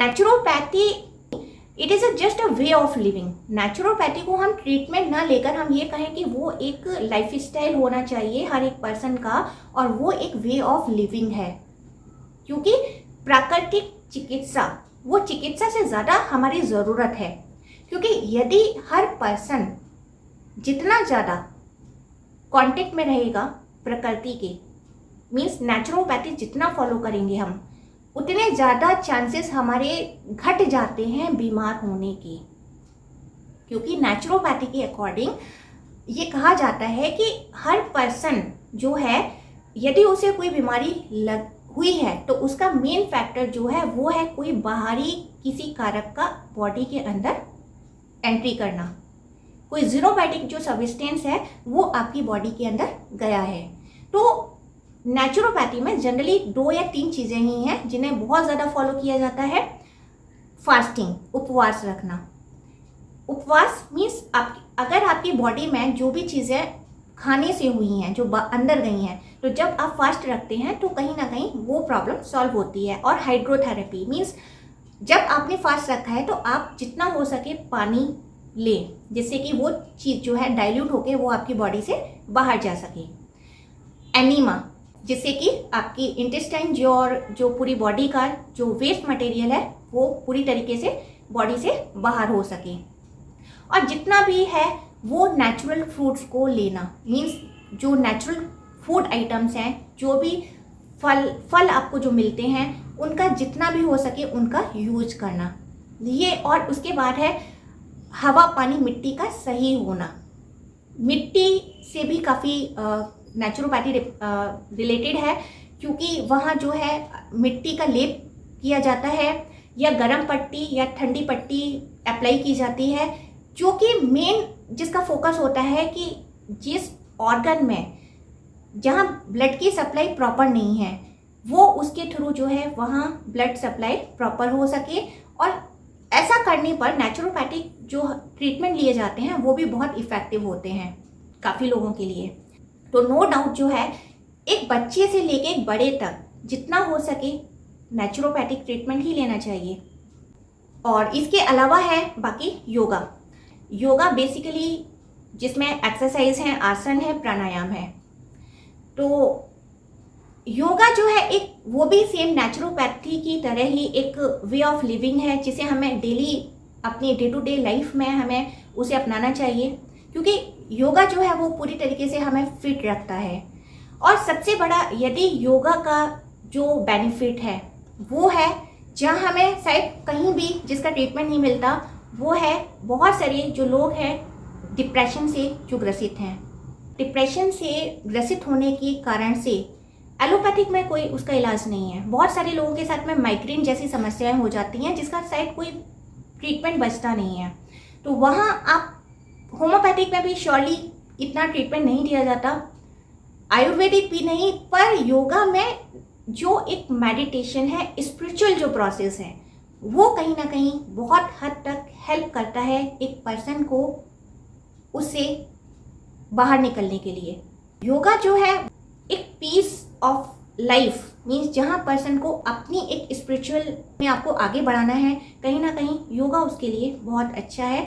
Naturopathy it is just a way of living. Naturopathy को हम treatment ना लेकर हम ये कहें कि वो एक लाइफ स्टाइल होना चाहिए हर एक पर्सन का, और वो एक वे ऑफ लिविंग है। क्योंकि प्राकृतिक चिकित्सा वो चिकित्सा से ज़्यादा हमारी ज़रूरत है। क्योंकि यदि हर पर्सन जितना ज़्यादा कांटेक्ट में रहेगा प्रकृति के, मीन्स नेचुरोपैथी जितना फॉलो करेंगे हम, उतने ज़्यादा चांसेस हमारे घट जाते हैं बीमार होने के। क्योंकि नेचुरोपैथी के अकॉर्डिंग ये कहा जाता है कि हर पर्सन जो है, यदि उसे कोई बीमारी लग हुई है तो उसका मेन फैक्टर जो है वो है कोई बाहरी किसी कारक का बॉडी के अंदर एंट्री करना। कोई जीनोबायोटिक जो सब्सटेंस है वो आपकी बॉडी के अंदर गया है। तो नेचुरोपैथी में जनरली 2 या 3 चीज़ें ही हैं जिन्हें बहुत ज़्यादा फॉलो किया जाता है। फास्टिंग, उपवास रखना। उपवास मीन्स अगर आपकी बॉडी में जो भी चीज़ें खाने से हुई हैं, जो अंदर गई हैं, तो जब आप फास्ट रखते हैं तो कहीं ना कहीं वो प्रॉब्लम सॉल्व होती है। और हाइड्रोथेरेपी मीन्स जब आपने फास्ट रखा है तो आप जितना हो सके पानी लें, जिससे कि वो चीज़ जो है डाइल्यूट होके वो आपकी बॉडी से बाहर जा सके। एनीमा, जिससे कि आपकी इंटेस्टाइन जो पूरी बॉडी का जो वेस्ट मटेरियल है वो पूरी तरीके से बॉडी से बाहर हो सके। और जितना भी है वो नेचुरल फ्रूट्स को लेना, मीन्स जो नेचुरल फूड आइटम्स हैं, जो भी फल आपको जो मिलते हैं, उनका जितना भी हो सके उनका यूज करना ये। और उसके बाद है हवा, पानी, मिट्टी का सही होना। मिट्टी से भी काफ़ी नेचुरोपैथी रिलेटेड है, क्योंकि वहाँ जो है मिट्टी का लेप किया जाता है या गर्म पट्टी या ठंडी पट्टी अप्लाई की जाती है, जो कि मेन जिसका फोकस होता है कि जिस ऑर्गन में जहाँ ब्लड की सप्लाई प्रॉपर नहीं है वो उसके थ्रू जो है वहाँ ब्लड सप्लाई प्रॉपर हो सके। और ऐसा करने पर नेचुरोपैथिक जो ट्रीटमेंट लिए जाते हैं वो भी बहुत इफ़ेक्टिव होते हैं काफ़ी लोगों के लिए। तो नो डाउट जो है एक बच्चे से लेके एक बड़े तक जितना हो सके नेचुरोपैथिक ट्रीटमेंट ही लेना चाहिए। और इसके अलावा है बाकी योगा। योगा बेसिकली जिसमें एक्सरसाइज है, आसन है, प्राणायाम है। तो योगा जो है एक वो भी सेम नेचुरोपैथी की तरह ही एक वे ऑफ लिविंग है, जिसे हमें डेली अपनी डे टू डे लाइफ में हमें उसे अपनाना चाहिए। क्योंकि योगा जो है वो पूरी तरीके से हमें फिट रखता है। और सबसे बड़ा यदि योगा का जो बेनिफिट है वो है, जहाँ हमें शायद कहीं भी जिसका ट्रीटमेंट नहीं मिलता, वो है बहुत सारे जो लोग हैं डिप्रेशन से जो ग्रसित हैं। डिप्रेशन से ग्रसित होने के कारण से एलोपैथिक में कोई उसका इलाज नहीं है। बहुत सारे लोगों के साथ में माइग्रेन जैसी समस्याएं हो जाती हैं जिसका शायद कोई ट्रीटमेंट बचता नहीं है। तो वहाँ आप होम्योपैथिक में भी श्योरली इतना ट्रीटमेंट नहीं दिया जाता, आयुर्वेदिक भी नहीं, पर योगा में जो एक मेडिटेशन है, स्पिरिचुअल जो प्रोसेस है, वो कहीं ना कहीं बहुत हद तक हेल्प करता है एक पर्सन को उससे बाहर निकलने के लिए। योगा जो है एक पीस ऑफ लाइफ मीन्स जहाँ पर्सन को अपनी एक स्पिरिचुअल में आपको आगे बढ़ाना है, कहीं ना कहीं योगा उसके लिए बहुत अच्छा है।